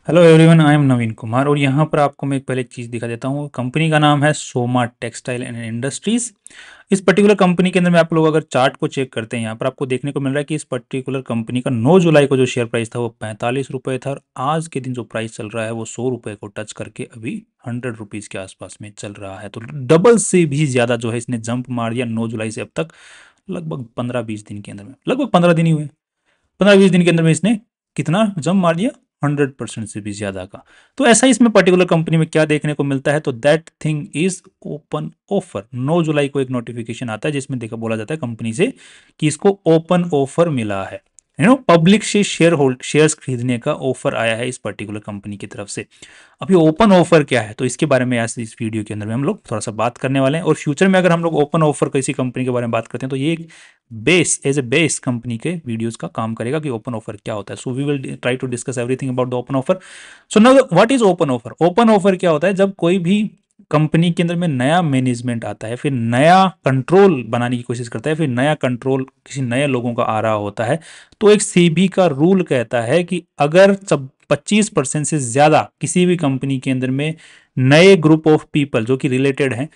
Hello everyone, I am नवीन कुमार और यहाँ पर आपको मैं एक पहले चीज़ दिखा देता हूँ। कंपनी का नाम है सोमा टेक्सटाइल एंड इंडस्ट्रीज। इस पर्टिकुलर कंपनी के अंदर में आप लोग अगर चार्ट को चेक करते हैं, यहाँ पर आपको देखने को मिल रहा है कि इस पर्टिकुलर कंपनी का 9 जुलाई को जो शेयर प्राइस था वो 45 रुपये था और आज के दिन जो प्राइस चल रहा है वो 100 रुपये को टच करके अभी 100 रुपीज़ के आसपास में चल रहा है। तो डबल से भी ज़्यादा जो है इसने जंप मार दिया 9 जुलाई से अब तक। लगभग 15-20 दिन के अंदर में, लगभग 15 दिन ही हुए, 15-20 दिन के अंदर में इसने कितना जंप मार दिया, 100% से भी ज्यादा का। तो ऐसा ही इसमें पर्टिकुलर कंपनी में क्या देखने को मिलता है, तो that thing is open offer. 9 जुलाई को एक नोटिफिकेशन आता है जिसमें देखा बोला जाता है कंपनी से कि इसको ओपन ऑफर मिला है, पब्लिक से शेयर्स खरीदने का ऑफर आया है इस पर्टिकुलर कंपनी की तरफ से। अब ये ओपन ऑफर क्या है, तो इसके बारे में आज इस वीडियो के अंदर में हम लोग थोड़ा सा बात करने वाले हैं। और फ्यूचर में अगर हम लोग ओपन ऑफर किसी कंपनी के बारे में बात करते हैं तो ये एक base as a base company के वीडियोस का काम करेगा कि ओपन ऑफर क्या होता है। So we will try to discuss everything about the open offer. So now what is open offer. Open offer क्या होता है, जब कोई भी कंपनी के अंदर में नया मैनेजमेंट आता है, फिर नया कंट्रोल बनाने की कोशिश करता है, फिर नया कंट्रोल किसी नए लोगों का आ रहा होता है, तो एक सेबी का रूल कहता है कि अगर 25% से ज्यादा किसी भी कंपनी के अंदर में नए ग्रुप ऑफ पीपल जो कि रिलेटेड हैं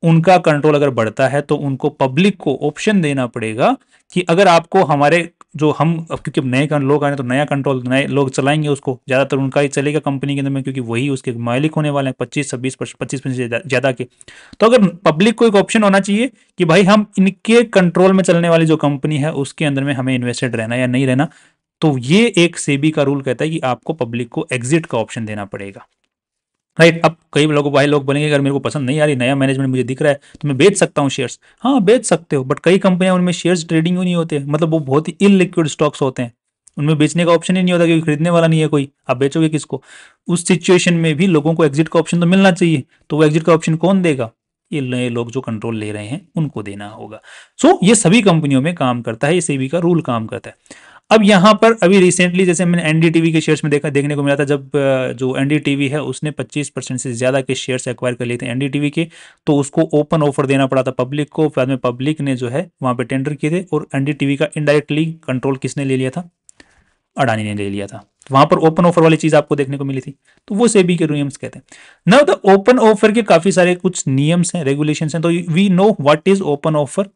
उनका कंट्रोल अगर बढ़ता है तो उनको पब्लिक को ऑप्शन देना पड़ेगा कि अगर आपको हमारे जो हम, अब क्योंकि नए लोग आए तो नया कंट्रोल नए लोग चलाएंगे, उसको ज्यादातर उनका ही चलेगा कंपनी के अंदर में, क्योंकि वही उसके मालिक होने वाले हैं 25-26-25% से ज्यादा के। तो अगर पब्लिक को एक ऑप्शन होना चाहिए कि भाई हम इनके कंट्रोल में चलने वाली जो कंपनी है उसके अंदर में हमें इन्वेस्टेड रहना या नहीं रहना, तो ये एक सेबी का रूल कहता है कि आपको पब्लिक को एग्जिट का ऑप्शन देना पड़ेगा। राइट। अब कई लोगों भाई लोग बोलेंगे अगर मेरे को पसंद नहीं आ रही, नया मैनेजमेंट मुझे दिख रहा है तो मैं बेच सकता हूँ शेयर्स। हाँ बेच सकते हो, बट कई कंपनियां उनमें शेयर्स ट्रेडिंग ही नहीं होते, मतलब वो बहुत ही इलिक्विड स्टॉक्स होते हैं, उनमें बेचने का ऑप्शन ही नहीं होता क्योंकि खरीदने वाला नहीं है कोई, आप बेचोगे किसको। उस सिचुएशन में भी लोगों को एग्जिट का ऑप्शन तो मिलना चाहिए, तो वो एग्जिट का ऑप्शन कौन देगा, ये नए लोग जो कंट्रोल ले रहे हैं उनको देना होगा। सो ये सभी कंपनियों में काम करता है, ये सेबी का रूल काम करता है। अब यहाँ पर अभी रिसेंटली जैसे मैंने एनडीटीवी के शेयर्स में देखने को मिला था, जब जो एनडीटीवी है उसने 25% से ज़्यादा के शेयर्स एक्वायर कर लिए थे एनडीटीवी के, तो उसको ओपन ऑफर देना पड़ा था पब्लिक को। बाद में पब्लिक ने जो है वहाँ पे टेंडर किए थे और एनडीटीवी का इनडायरेक्टली कंट्रोल किसने ले लिया था, अडानी ने ले लिया था। वहां पर ओपन ऑफर वाली चीज आपको देखने को मिली थी, तो वो सेबी के नियम्स कहते हैं। नाउ द ओपन ऑफर के काफी सारे कुछ नियम्स हैं, रेगुलेशंस हैं, तो we know what is open offer.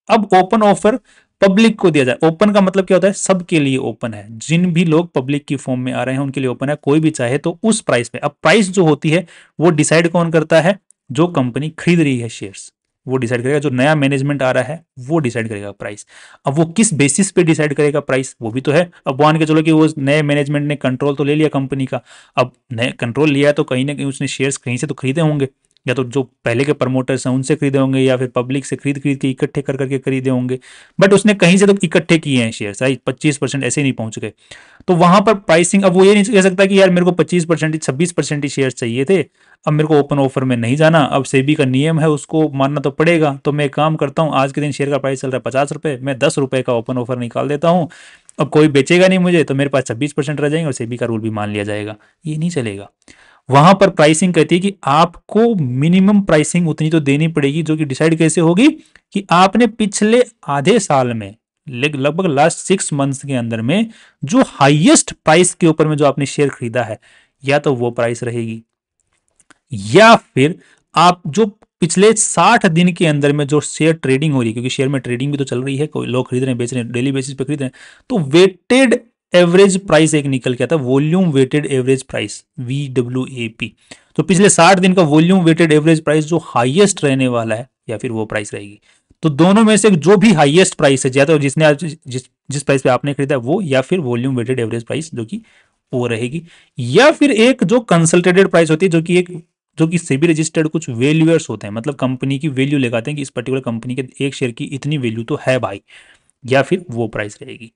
अब ओपन ऑफर पब्लिक को दिया जाए, ओपन का मतलब क्या होता है, सबके लिए ओपन है, जिन भी लोग पब्लिक की फॉर्म में आ रहे हैं उनके लिए ओपन है, कोई भी चाहे तो उस प्राइस पे। अब प्राइस जो होती है वो डिसाइड कौन करता है, जो कंपनी खरीद रही है शेयर्स वो डिसाइड करेगा, जो नया मैनेजमेंट आ रहा है वो डिसाइड करेगा प्राइस। अब वो किस बेसिस पे डिसाइड करेगा प्राइस, वो भी तो है। अब मान के चलो कि वो नए मैनेजमेंट ने कंट्रोल तो ले लिया कंपनी का, अब नए कंट्रोल लिया है तो कहीं ना कहीं उसने शेयर्स कहीं से तो खरीदे होंगे, या तो जो पहले के प्रमोटर्स हैं उनसे खरीदे होंगे या फिर पब्लिक से खरीद खरीद के इकट्ठे कर करके खरीदे होंगे, बट उसने कहीं से तो इकट्ठे किए हैं शेयर्स, राइट। 25% ऐसे नहीं पहुंच गए, तो वहां पर प्राइसिंग, अब वो ये नहीं कह सकता कि यार मेरे को 25% 26% ही शेयर्स चाहिए थे, अब मेरे को ओपन ऑफर में नहीं जाना, अब सेबी का नियम है उसको मानना तो पड़ेगा। तो मैं एक काम करता हूँ, आज के दिन शेयर का प्राइस चल रहा है 50 रुपये, मैं 10 रुपये का ओपन ऑफर निकाल देता हूँ, अब कोई बेचेगा नहीं मुझे तो मेरे पास 26% रह जाएंगे और सेबी का रूल भी मान लिया जाएगा। ये नहीं चलेगा। वहां पर प्राइसिंग कहती है कि आपको मिनिमम प्राइसिंग उतनी तो देनी पड़ेगी, जो कि डिसाइड कैसे होगी कि आपने पिछले आधे साल में, लगभग लास्ट 6 मंथ्स के अंदर में जो हाईएस्ट प्राइस के ऊपर में जो आपने शेयर खरीदा है, या तो वो प्राइस रहेगी, या फिर आप जो पिछले 60 दिन के अंदर में जो शेयर ट्रेडिंग हो रही है, क्योंकि शेयर में ट्रेडिंग भी तो चल रही है, कोई लोग खरीद रहे हैं बेच रहे हैं, डेली बेसिस पे खरीद रहे हैं, तो वेटेड एवरेज प्राइस एक निकल के आता है, volume weighted average price, VWAP। तो पिछले 60 दिन का वॉल्यूम वेटेड एवरेज प्राइस जो हाईएस्ट रहने वाला है, या फिर वो प्राइस रहेगी। तो दोनों में से जो भी हाईएस्ट प्राइस है, या तो जिसने आज जिस प्राइस पे आपने खरीदा वो, या फिर वॉल्यूम वेटेड एवरेज प्राइस जो कि वो रहेगी, या फिर एक जो कंसल्टेटेड प्राइस होती है, जो कि सेबी रजिस्टर्ड कुछ वैल्यूअर्स होते हैं, मतलब कंपनी की वैल्यू लगाते हैं कि इस पर्टिकुलर कंपनी के एक शेयर की इतनी वैल्यू तो है भाई, या फिर वो प्राइस रहेगी।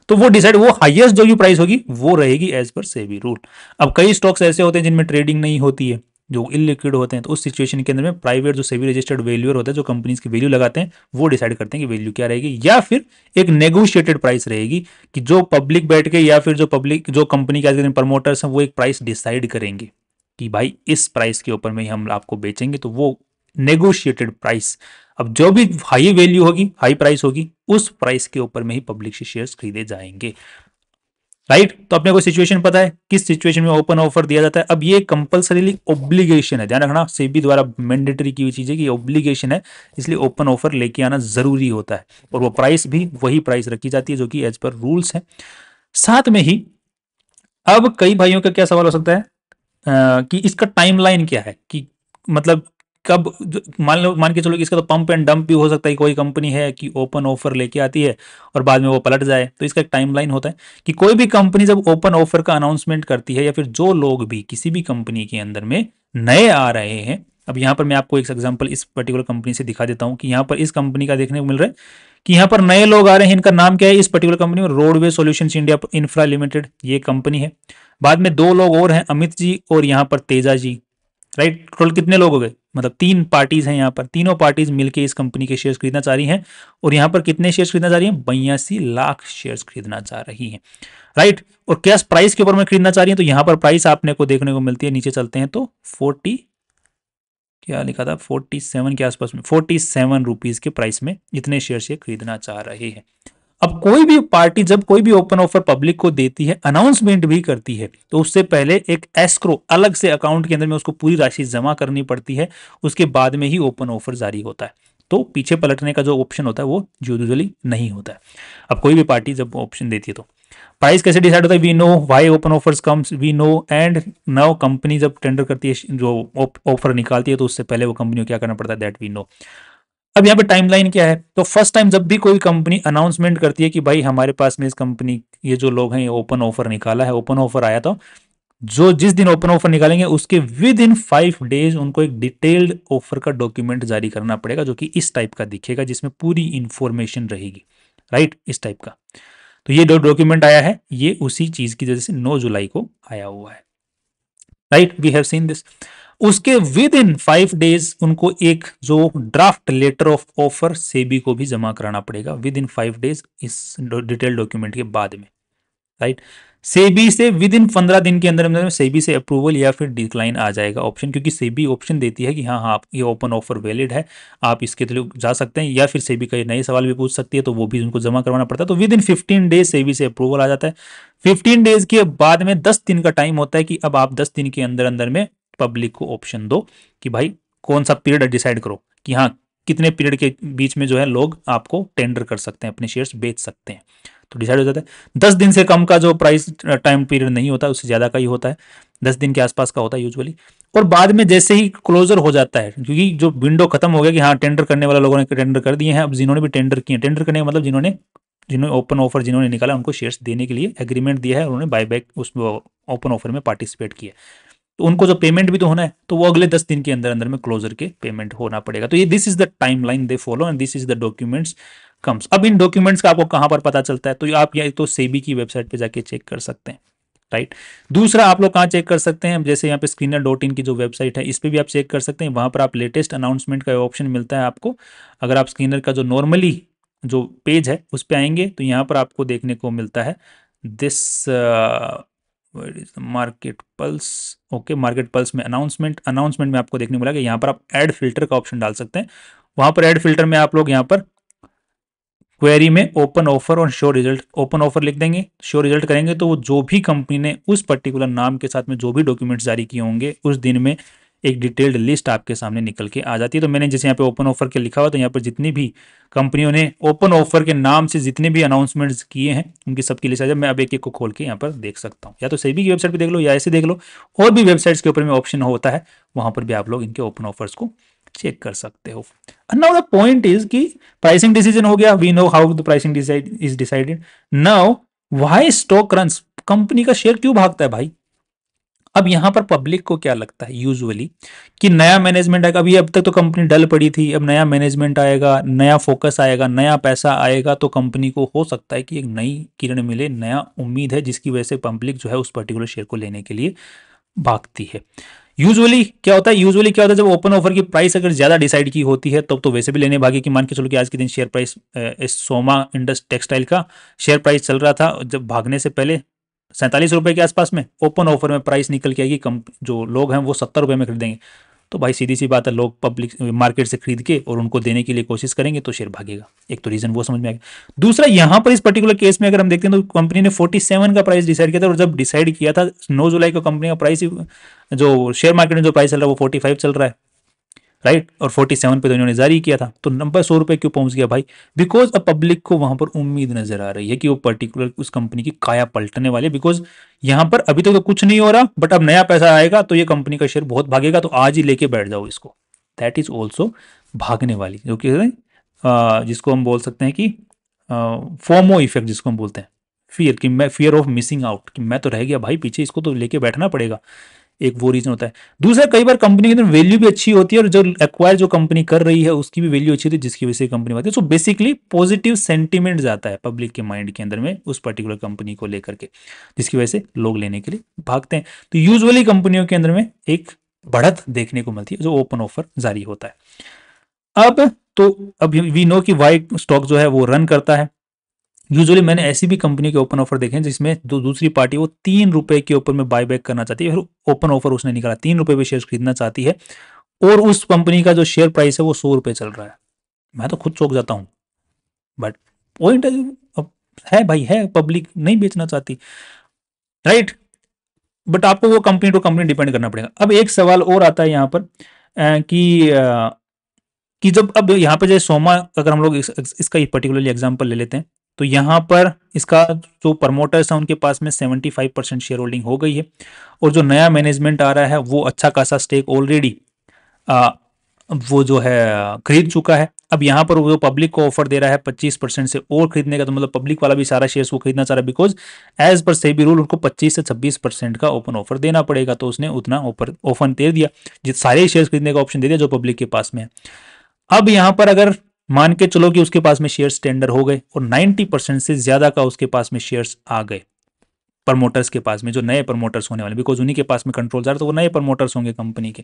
तो वो डिसाइड, वो हाईएस्ट जो भी प्राइस होगी वो रहेगी एज पर सेबी रूल। अब कई स्टॉक्स ऐसे होते हैं जिनमें ट्रेडिंग नहीं होती है, जो इलिक्विड होते हैं, तो उस सिचुएशन के अंदर में प्राइवेट जो सेबी रजिस्टर्ड वैल्यूअर होता है, जो कंपनीज की वैल्यू लगाते हैं, वो डिसाइड करते हैं कि वैल्यू क्या रहेगी, या फिर एक नेगोशिएटेड प्राइस रहेगी कि जो पब्लिक बैठ के, या फिर जो कंपनी के आज के दिन प्रमोटर्स हैं वो एक प्राइस डिसाइड करेंगे कि भाई इस प्राइस के ऊपर में ही हम आपको बेचेंगे, तो वो नेगोशिएटेड प्राइस। अब जो भी हाई वैल्यू होगी, हाई प्राइस होगी, उस प्राइस के ऊपर में ही पब्लिक से शेयर्स खरीदे जाएंगे। राइट। तो अपने को सिचुएशन पता है किस सिचुएशन में ओपन ऑफर दिया जाता है। अब ये कंपलसरीली ऑब्लिगेशन है, ध्यान रखना, सेबी द्वारा मैंडेटरी की हुई चीज है कि ऑब्लिगेशन है, इसलिए ओपन ऑफर लेके आना जरूरी होता है। और वो प्राइस भी वही प्राइस रखी जाती है जो कि एज पर रूल्स है। साथ में ही अब कई भाइयों का क्या सवाल हो सकता है कि इसका टाइमलाइन क्या है, कि मतलब कब मान लो, मान के चलो कि इसका तो पंप एंड डंप भी हो सकता है। कोई कंपनी है कि ओपन ऑफर लेके आती है और बाद में वो पलट जाए, तो इसका एक टाइमलाइन होता है कि कोई भी कंपनी जब ओपन ऑफर का अनाउंसमेंट करती है, या फिर जो लोग भी किसी भी कंपनी के अंदर में नए आ रहे हैं। अब यहाँ पर मैं आपको एक एग्जांपल इस पर्टिकुलर कंपनी से दिखा देता हूँ कि यहाँ पर इस कंपनी का देखने को मिल रहा है कि यहाँ पर नए लोग आ रहे हैं। इनका नाम क्या है इस पर्टिकुलर कंपनी में? Roadway solutions India infra limited, ये कंपनी है। बाद में दो लोग और हैं, अमित जी और यहाँ पर तेजा जी। राइट, टोटल कितने लोग हो गए? मतलब तीन पार्टीज हैं यहाँ पर, तीनों पार्टीज मिलकर इस कंपनी के शेयर्स खरीदना चाह रही हैं। और यहाँ पर कितने शेयर्स खरीदना चाह रही हैं? 82 लाख शेयर्स खरीदना चाह रही हैं। राइट, और कैश प्राइस के ऊपर में खरीदना चाह रही हैं, तो यहाँ पर प्राइस आपने को देखने को मिलती है, नीचे चलते हैं तो 40, क्या लिखा था, 47 के आसपास में, 47 रुपीज के प्राइस में इतने शेयर से खरीदना चाह रहे हैं। अब कोई भी पार्टी जब कोई भी ओपन ऑफर पब्लिक को देती है, अनाउंसमेंट भी करती है, तो उससे पहले एक एस्क्रो अलग से अकाउंट के अंदर में उसको पूरी राशि जमा करनी पड़ती है। उसके बाद में ही ओपन ऑफर जारी होता है। तो पीछे पलटने का जो ऑप्शन होता है वो यूजुअली नहीं होता है। अब कोई भी पार्टी जब ऑप्शन देती है तो प्राइस कैसे डिसाइड होता है? We know why open offers comes, we know. And now company जब टेंडर करती है, जो ऑफर निकालती है, तो उससे पहले वो कंपनी को क्या करना पड़ता है, दैट वी नो। अब यहाँ पे टाइमलाइन क्या है? तो फर्स्ट टाइम जब भी कोई कंपनी अनाउंसमेंट करती है कि भाई हमारे पास में इस कंपनी, ये जो लोग हैं, ये ओपन ऑफर निकाला है, ओपन ऑफर आया, तो जो जिस दिन ओपन ऑफर निकालेंगे उसके विद इन 5 डेज उनको एक डिटेल्ड ऑफर का डॉक्यूमेंट जारी करना पड़ेगा, जो कि इस टाइप का दिखेगा, जिसमें पूरी इंफॉर्मेशन रहेगी। राइट, इस टाइप का। तो ये जो डॉक्यूमेंट आया है, ये उसी चीज की वजह से 9 जुलाई को आया हुआ है। Right, we have seen this. उसके विद इन 5 डेज उनको एक जो draft letter of offer SEBI को भी जमा कराना पड़ेगा, विद इन 5 डेज इस डिटेल डॉक्यूमेंट के बाद में। राइट, सेबी से विद इन 15 दिन के अंदर अंदर सेबी से अप्रूवल या फिर डिक्लाइन आ जाएगा ऑप्शन, क्योंकि सेबी ऑप्शन देती है कि हाँ हाँ, आप ये ओपन ऑफर वैलिड है, आप इसके थ्रू जा सकते हैं, या फिर सेबी का नए सवाल भी पूछ सकती है, तो वो भी उनको जमा करवाना पड़ता है। तो विद इन 15 डेज सेबी से अप्रूवल आ जाता है। 15 डेज के बाद में 10 दिन का टाइम होता है कि अब आप 10 दिन के अंदर अंदर में पब्लिक को ऑप्शन दो कि भाई कौन सा पीरियड डिसाइड करो कि हाँ कितने पीरियड के बीच में जो है लोग आपको टेंडर कर सकते हैं, अपने शेयर्स बेच सकते हैं। तो डिसाइड हो जाता है। 10 दिन से कम का जो प्राइस टाइम पीरियड नहीं होता, उससे ज़्यादा का ही होता है। 10 दिन के आसपास का होता है यूजुअली। और बाद में जैसे ही क्लोजर हो जाता है, क्योंकि जो विंडो खत्म हो गया कि हाँ टेंडर करने वाले लोगों ने टेंडर कर दिए हैं, अब जिन्होंने भी टेंडर किए, टेंडर करने का मतलब जिन्होंने ओपन ऑफर जिन्होंने निकाला उनको शेयर्स देने के लिए एग्रीमेंट दिया है, उन्होंने बायबैक उस ओपन ऑफर में पार्टिसिपेट किया, तो उनको जो पेमेंट भी तो होना है, तो वो अगले 10 दिन के अंदर अंदर में क्लोजर के पेमेंट होना पड़ेगा। तो ये this is the time line they follow and this is the documents comes. अब इन डॉक्यूमेंट्स का आपको कहां पर पता चलता है? तो आप या तो सेबी की वेबसाइट पे जाके चेक कर सकते हैं। राइट, दूसरा आप लोग कहाँ चेक कर सकते हैं? जैसे यहाँ पे स्क्रीनर.इन की जो वेबसाइट है, इस पर भी आप चेक कर सकते हैं। वहां पर आप लेटेस्ट अनाउंसमेंट का ऑप्शन मिलता है आपको। अगर आप स्क्रीनर का जो नॉर्मली जो पेज है उस पर आएंगे, तो यहाँ पर आपको देखने को मिलता है this market pulse. Okay, market pulse में अनाउंसमेंट में आपको देखने को मिला कि यहाँ पर आप ऐड फिल्टर का ऑप्शन डाल सकते हैं। वहां पर ऐड फिल्टर में आप लोग यहाँ पर क्वेरी में ओपन ऑफर और शो रिजल्ट, ओपन ऑफर लिख देंगे, शो रिजल्ट करेंगे, तो वो जो भी कंपनी ने उस पर्टिकुलर नाम के साथ में जो भी डॉक्यूमेंट्स जारी किए होंगे उस दिन में एक डिटेल्ड लिस्ट आपके सामने निकल के आ जाती है। तो मैंने जैसे यहाँ पे ओपन ऑफर के लिखा हुआ, तो यहाँ पर जितनी भी कंपनियों ने ओपन ऑफर के नाम से जितने भी अनाउंसमेंट्स किए हैं उनकी सबकी लिस्ट आ जाए। मैं अब एक एक को खोल के यहाँ पर देख सकता हूँ, या तो सेबी की वेबसाइट पर देख लो या ऐसे देख लो, और भी वेबसाइट्स के ऊपर में ऑप्शन होता है, वहां पर भी आप लोग इनके ओपन ऑफर्स को चेक कर सकते हो। नाउ द पॉइंट इज कि प्राइसिंग डिसीजन हो गया, we know how the pricing is decided. Now why stock runs, company का शेयर क्यों भागता है भाई? अब यहां पर पब्लिक को क्या लगता है यूजुअली कि नया मैनेजमेंट आएगा। अभी अब तक तो कंपनी डल पड़ी थी, अब नया मैनेजमेंट आएगा, नया फोकस आएगा, नया पैसा आएगा, तो कंपनी को हो सकता है कि एक नई किरण मिले, नया उम्मीद है, जिसकी वजह से पब्लिक जो है उस पर्टिकुलर शेयर को लेने के लिए भागती है। यूजुअली क्या होता है जब ओपन ऑफर की प्राइस अगर ज्यादा डिसाइड की होती है, तब तो वैसे भी लेने भागे, कि मान के चलो कि आज के दिन शेयर प्राइस इस सोमा इंडस टेक्सटाइल का शेयर प्राइस चल रहा था, जब भागने से पहले 47 रुपए के आसपास में, ओपन ऑफर में प्राइस निकल के आएगी, कम जो लोग हैं वो 70 रुपए में खरीदेंगे, तो भाई सीधी सी बात है, लोग पब्लिक मार्केट से खरीद के और उनको देने के लिए कोशिश करेंगे तो शेयर भागेगा। एक तो रीजन वो समझ में आएगा। दूसरा, यहाँ पर इस पर्टिकुलर केस में अगर हम देखते हैं तो कंपनी ने 47 का प्राइस डिसाइड किया था, और जब डिसाइड किया था 9 जुलाई को कंपनी का प्राइस, जो शेयर मार्केट में जो प्राइस चल रहा है वो 45 चल रहा है, राइट, और 47 पे तो इन्होंने जारी किया था, तो नंबर 100 रुपए क्यों पहुंच गया भाई? बिकॉज अब पब्लिक को वहां पर उम्मीद नजर आ रही है कि वो पर्टिकुलर उस कंपनी की काया पलटने वाले, बिकॉज यहां पर अभी तक तो कुछ नहीं हो रहा, बट अब नया पैसा आएगा तो ये कंपनी का शेयर बहुत भागेगा, तो आज ही लेके बैठ जाओ इसको। दैट इज ऑल्सो भागने वाली, जो कि जिसको हम बोल सकते हैं कि फोमो इफेक्ट जिसको हम बोलते हैं, फियर, कि मैं फियर ऑफ मिसिंग आउट, कि मैं तो रह गया भाई पीछे, इसको तो लेके बैठना पड़ेगा। एक वो रीजन होता है। दूसरा, कई बार कंपनी के अंदर वैल्यू भी अच्छी होती है और जो एक्वायर जो कंपनी कर रही है उसकी भी वैल्यू अच्छी होती है, जिसकी वजह से कंपनी बढ़ती है। सो बेसिकली पॉजिटिव सेंटीमेंट जाता है पब्लिक के माइंड के अंदर में उस पर्टिकुलर कंपनी को लेकर के, जिसकी वजह से लोग लेने के लिए भागते हैं। तो यूजुअली कंपनियों के अंदर में एक बढ़त देखने को मिलती है जो ओपन ऑफर जारी होता है। अब वी नो कि वाई स्टॉक जो है वो रन करता है। यूजुअली मैंने ऐसी भी कंपनी के ओपन ऑफर देखे हैं जिसमें दूसरी पार्टी वो 3 रुपए के ऊपर में बाय बैक करना चाहती है, फिर ओपन ऑफर उसने निकाला 3 रुपए पे शेयर खरीदना चाहती है, और उस कंपनी का जो शेयर प्राइस है वो 100 रुपए चल रहा है। मैं तो खुद चौंक जाता हूँ, बट पॉइंट है भाई, है पब्लिक नहीं बेचना चाहती, राइट, बट आपको वो कंपनी टू कंपनी डिपेंड करना पड़ेगा। अब एक सवाल और आता है यहाँ पर कि जब अब यहाँ पे जैसे सोमा, अगर हम लोग इसका पर्टिकुलरली एग्जांपल ले लेते हैं, तो यहाँ पर इसका जो प्रमोटर्स हैं उनके पास में 75% शेयर होल्डिंग हो गई है, और जो नया मैनेजमेंट आ रहा है वो अच्छा खासा स्टेक ऑलरेडी वो जो है खरीद चुका है। अब यहाँ पर वो पब्लिक को ऑफर दे रहा है 25% से और खरीदने का, तो मतलब पब्लिक वाला भी सारा शेयर्स को खरीदना चाह रहा है, because as per SEBI rule उनको 25 से 26% का ओपन ऑफर देना पड़ेगा, तो उसने उतना ऑफर दे दिया, जिस सारे शेयर्स खरीदने का ऑप्शन दे दिया जो पब्लिक के पास में है। अब यहां पर अगर मान के चलो कि उसके पास में शेयर्स टेंडर हो गए और 90% से ज्यादा का उसके पास में शेयर्स आ गए प्रमोटर्स के पास में, जो नए प्रमोटर्स होने वाले, बिकॉज उन्हीं के पास में कंट्रोल जा रहा है, तो वो नए प्रमोटर्स होंगे कंपनी के,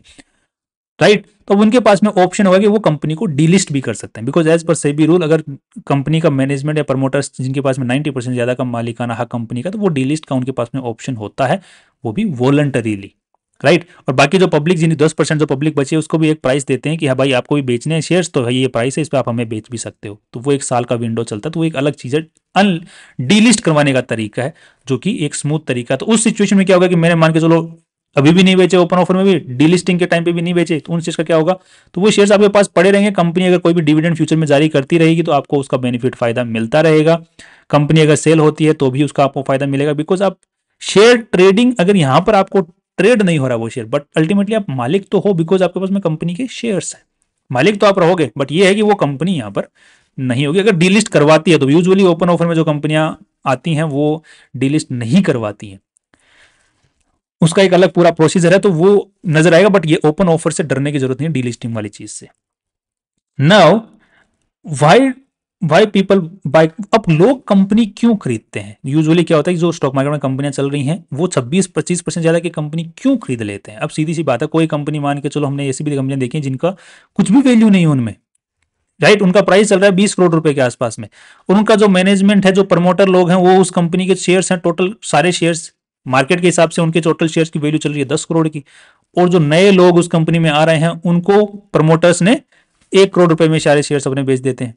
राइट, तो उनके पास में ऑप्शन होगा कि वो कंपनी को डीलिस्ट भी कर सकते हैं, because as per SEBI rule अगर कंपनी का मैनेजमेंट या प्रमोटर्स जिनके पास में 90% ज्यादा का मालिकाना हक कंपनी का, तो वो डीलिस्ट का उनके पास में ऑप्शन होता है, वो भी वॉलंटरीली, राइट। और बाकी जो पब्लिक जिन 10% जो पब्लिक बची है उसको भी एक प्राइस देते हैं कि हाँ भाई आपको भी बेचने हैं शेयर्स, तो भाई ये प्राइस है, इस पर आप हमें बेच भी सकते हो, तो वो 1 साल का विंडो चलता है, तो वो एक अलग चीज है, डीलिस्ट करवाने का तरीका है, जो कि एक स्मूथ तरीका। तो उस सिचुएशन में क्या होगा कि मैंने मान के चलो अभी भी नहीं बेचे, ओपन ऑफर में भी, डीलिस्टिंग के टाइम पे भी नहीं बेचे, तो उन चीज का क्या होगा, तो वो शेयर्स आपके पास पड़े रहेंगे। कंपनी अगर कोई भी डिविडेंड फ्यूचर में जारी करती रहेगी तो आपको उसका बेनिफिट फायदा मिलता रहेगा। कंपनी अगर सेल होती है तो भी उसका आपको फायदा मिलेगा, बिकॉज आप शेयर ट्रेडिंग, अगर यहां पर आपको ट्रेड नहीं हो रहा वो शेयर, बट अल्टीमेटली आप मालिक तो हो, बिकॉज आपके पास में कंपनी के शेयर्स है, मालिक तो आप रहोगे, बट ये है कि वो कंपनी यहां पर नहीं होगी। अगर डीलिस्ट करवाती है तो यूजुअली ओपन ऑफर में जो कंपनियां आती हैं वो डीलिस्ट नहीं करवाती हैं, उसका एक अलग पूरा प्रोसीजर है, तो वो नजर आएगा, बट ये ओपन ऑफर से डरने की जरूरत नहीं है डीलिस्टिंग वाली चीज से। Now why why people buy, अब लोग कंपनी क्यों खरीदते हैं? यूजुअली क्या होता है कि जो स्टॉक मार्केट में कंपनियां चल रही हैं वो 26-25% ज्यादा की कंपनी क्यों खरीद लेते हैं? अब सीधी सी बात है, कोई कंपनी मान के चलो, हमने ऐसी भी कंपनियां देखी हैं जिनका कुछ भी वैल्यू नहीं है उनमें, राइट, उनका प्राइस चल रहा है 20 करोड़ रुपए के आसपास में, और उनका जो मैनेजमेंट है, जो प्रमोटर लोग हैं, वो उस कंपनी के शेयर्स हैं, टोटल सारे शेयर्स मार्केट के हिसाब से उनके टोटल शेयर्स की वैल्यू चल रही है 10 करोड़ की, और जो नए लोग उस कंपनी में आ रहे हैं उनको प्रमोटर्स ने 1 करोड़ रुपए में सारे शेयर्स अपने बेच देते हैं।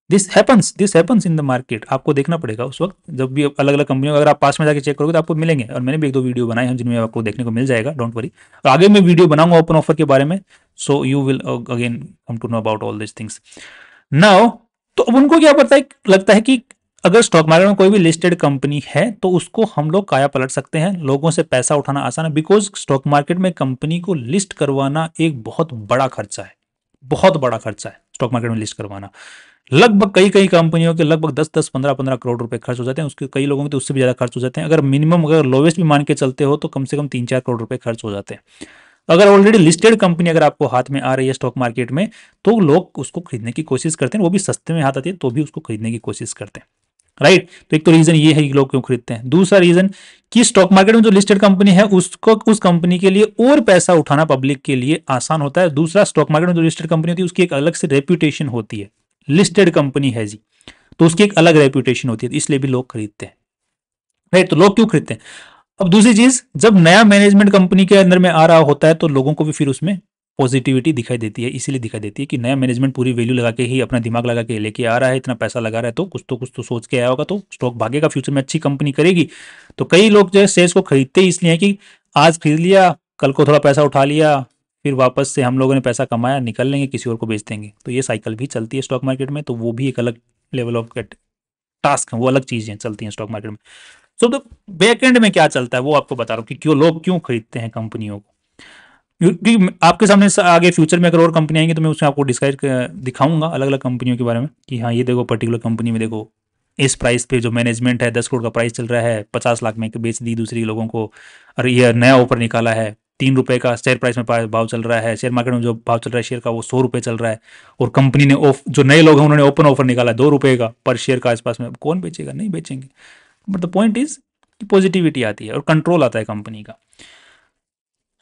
This happens in the market. आपको देखना पड़ेगा उस वक्त जब भी अलग अलग कंपनियों, अगर आप पास में जाके चेक करोगे तो आपको मिलेंगे, और मैंने भी 1-2 वीडियो बनाए हैं जिनमें आपको देखने को मिल जाएगा, डोंट वरी। और आगे मैं वीडियो बनाऊंगा ओपन ऑफर के बारे में, so you will again come to know about all this things now. तो अब उनको क्या पता है, लगता है कि अगर स्टॉक मार्केट में कोई भी लिस्टेड कंपनी है तो उसको हम लोग काया पलट सकते हैं, लोगों से पैसा उठाना आसान है, बिकॉज स्टॉक मार्केट में कंपनी को लिस्ट करवाना एक बहुत बड़ा खर्चा है, बहुत बड़ा खर्चा है स्टॉक मार्केट में लिस्ट करवाना। लगभग कई कई कंपनियों के लगभग 10-10, 15-15 करोड़ रुपए खर्च हो जाते हैं, उसके कई लोगों के तो उससे भी ज्यादा खर्च हो जाते हैं। अगर मिनिमम, अगर लोवेस्ट भी मान के चलते हो तो कम से कम 3-4 करोड़ रुपए खर्च हो जाते हैं। अगर ऑलरेडी लिस्टेड कंपनी अगर आपको हाथ में आ रही है स्टॉक मार्केट में, तो लोग उसको खरीदने की कोशिश करते हैं, वो भी सस्ते में हाथ आती है तो भी उसको खरीदने की कोशिश करते हैं, राइट। तो एक तो रीजन ये है कि लोग क्यों खरीदते हैं। दूसरा रीजन कि स्टॉक मार्केट में जो लिस्टेड कंपनी है उसको, उस कंपनी के लिए और पैसा उठाना पब्लिक के लिए आसान होता है। दूसरा, स्टॉक मार्केट में जो लिस्टेड कंपनी होती है उसकी एक अलग से रेप्यूटेशन होती है, लिस्टेड कंपनी है जी, तो उसकी एक अलग रेप्यूटेशन होती है, इसलिए भी लोग खरीदते हैं, राइट। तो लोग क्यों खरीदते हैं? अब दूसरी चीज, जब नया मैनेजमेंट कंपनी के अंदर में आ रहा होता है तो लोगों को भी फिर उसमें पॉजिटिविटी दिखाई देती है, इसीलिए दिखाई देती है कि नया मैनेजमेंट पूरी वैल्यू लगा के ही, अपना दिमाग लगा के लेके आ रहा है, इतना पैसा लगा रहा है, तो कुछ तो सोच के आया होगा, तो स्टॉक भागेगा, फ्यूचर में अच्छी कंपनी करेगी। तो कई लोग जो है शेयर्स को खरीदते ही इसलिए हैं कि आज खरीद लिया, कल को थोड़ा पैसा उठा लिया, फिर वापस से हम लोगों ने पैसा कमाया, निकल लेंगे, किसी और को बेच देंगे। तो ये साइकिल भी चलती है स्टॉक मार्केट में, तो वो भी एक अलग लेवल ऑफ टास्क है, वो अलग चीजें चलती हैं स्टॉक मार्केट में। सो तो बैक एंड में क्या चलता है वो आपको बता रहा हूँ कि क्यों लोग क्यों खरीदते हैं कंपनियों को। क्योंकि आपके सामने आगे फ्यूचर में अगर और कंपनी आएंगी तो मैं उसमें आपको डिस्क्राइब दिखाऊंगा अलग अलग कंपनियों के बारे में कि हाँ ये देखो पर्टिकुलर कंपनी में देखो इस प्राइस पे जो मैनेजमेंट है 10 करोड़ का प्राइस चल रहा है, 50 लाख में बेच दी दूसरी लोगों को, और ये नया ऑफर निकाला है, 3 रुपए का शेयर प्राइस में भाव चल रहा है, शेयर मार्केट में जो भाव चल रहा है शेयर का वो 100 रुपए चल रहा है, और कंपनी ने जो नए लोग हैं उन्होंने ओपन ऑफर निकाला 2 रुपए का पर शेयर का आसपास में, कौन बेचेगा, नहीं बेचेंगे। But the point is positivity आती है और कंट्रोल आता है कंपनी का।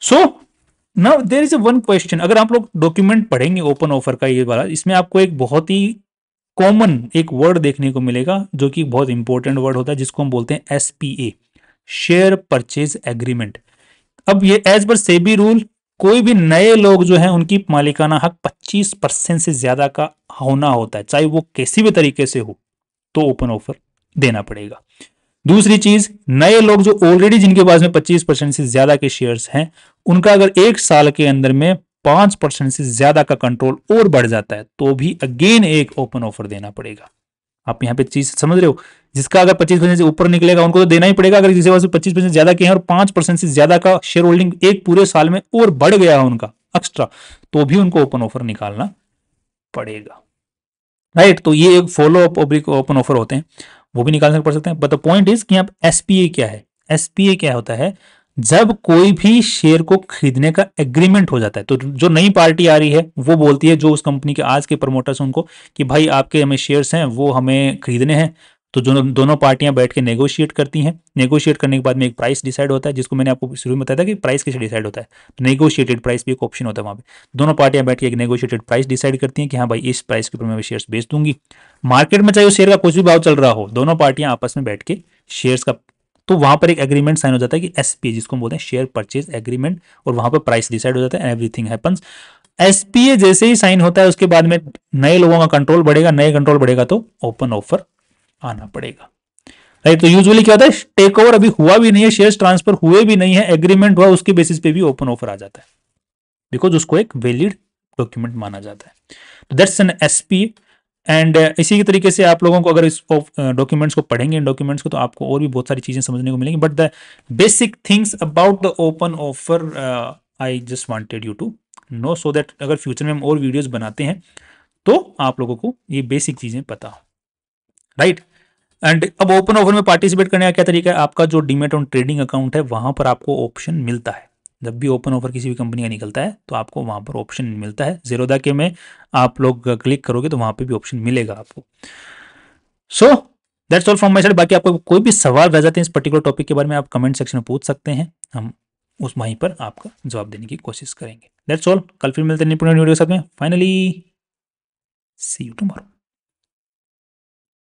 So now there is one question, अगर आप लोग डॉक्यूमेंट पढ़ेंगे ओपन ऑफर का ये वाला, इसमें आपको एक बहुत ही कॉमन एक वर्ड देखने को मिलेगा जो कि बहुत इंपॉर्टेंट वर्ड होता है, जिसको हम बोलते हैं एसपीए, शेयर परचेज एग्रीमेंट। अब ये एज पर सेबी रूल, कोई भी नए लोग जो हैं उनकी मालिकाना हक 25% से ज्यादा का होना होता है, चाहे वो किसी भी तरीके से हो, तो ओपन ऑफर देना पड़ेगा। दूसरी चीज, नए लोग जो ऑलरेडी जिनके पास में 25% से ज्यादा के शेयर्स हैं, उनका अगर 1 साल के अंदर में 5% से ज्यादा का कंट्रोल और बढ़ जाता है तो भी अगेन एक ओपन ऑफर देना पड़ेगा। आप यहाँ पे चीज समझ रहे हो, जिसका अगर 25% से ऊपर निकलेगा उनको तो देना ही पड़ेगा, अगर जिसके पास 25% ज्यादा के हैं और 5% से ज्यादा का शेयर होल्डिंग एक पूरे साल में और बढ़ गया है उनका एक्स्ट्रा, तो भी उनको ओपन ऑफर निकालना पड़ेगा। राइट, तो ये एक फॉलो अप ओपन ऑफर होते हैं, वो भी निकालने पड़ सकते हैं। बट द पॉइंट इज कि आप एसपीए क्या है, एसपीए क्या होता है, जब कोई भी शेयर को खरीदने का एग्रीमेंट हो जाता है, तो जो नई पार्टी आ रही है वो बोलती है जो उस कंपनी के आज के प्रमोटर्स उनको कि भाई आपके हमें शेयर्स हैं वो हमें खरीदने हैं, तो जो दोनों पार्टियां बैठ के नेगोशिएट करती हैं, नेगोशिएट करने के बाद में एक प्राइस डिसाइड होता है, जिसको मैंने आपको शुरू में बताया था कि प्राइस कैसे डिसाइड होता है, तो नेगोशिएटेड प्राइस भी एक ऑप्शन होता है वहां पे। दोनों पार्टियां बैठ के एक नेगोशिएटेड प्राइस डिसाइड करती हैं कि हाँ भाई इस प्राइस के ऊपर मैं शेयर्स बेच दूंगी। मार्केट में चाहे उस शेयर का कुछ भी भाव चल रहा हो, दोनों पार्टियां आपस में बैठ के शेयर्स का, तो वहां पर एक एग्रीमेंट साइन हो जाता है कि एसपीए, जिसको हम बोलते हैं शेयर परचेज एग्रीमेंट, और वहां पर प्राइस डिसाइड हो जाता है, एवरीथिंग हैपेंस। एसपीए जैसे ही साइन होता है उसके बाद में नए लोगों का कंट्रोल बढ़ेगा, नए कंट्रोल बढ़ेगा तो ओपन ऑफर आना पड़ेगा। राइट, तो यूजुअली क्या होता है, टेक ओवर अभी हुआ भी नहीं है, शेयर्स ट्रांसफर हुए भी नहीं है, एग्रीमेंट हुआ, उसके बेसिस पे भी ओपन ऑफर आ जाता है, बिकॉज उसको एक वैलिड डॉक्यूमेंट माना जाता है। तो दैट्स एन एसपी। एंड इसी के तरीके से आप लोगों को अगर इस डॉक्यूमेंट्स को पढ़ेंगे, इन डॉक्यूमेंट्स को, तो आपको और भी बहुत सारी चीजें समझने को मिलेंगी। But the basic things about the open offer I just wanted you to know, so that अगर फ्यूचर में हम और वीडियोस बनाते हैं तो आप लोगों को ये बेसिक चीजें पता हो। राइट, एंड अब ओपन ऑफर में पार्टिसिपेट करने का क्या तरीका है, आपका जो डीमेट ऑन ट्रेडिंग अकाउंट है वहां पर आपको ऑप्शन मिलता है। जब भी ओपन ऑफर किसी भी कंपनी का निकलता है तो आपको वहां पर ऑप्शन मिलता है, ज़ीरोधा के में आप लोग क्लिक करोगे तो वहां पे भी ऑप्शन मिलेगा आपको। So that's all from my side. बाकी आपको कोई भी सवाल रह जाते हैं इस पर्टिकुलर टॉपिक के बारे में, आप कमेंट सेक्शन में पूछ सकते हैं, हम उस वहीं पर आपका जवाब देने की कोशिश करेंगे। दैट्स ऑल, कल फिर मिलते हैं वीडियो के साथ में। Finally see you tomorrow.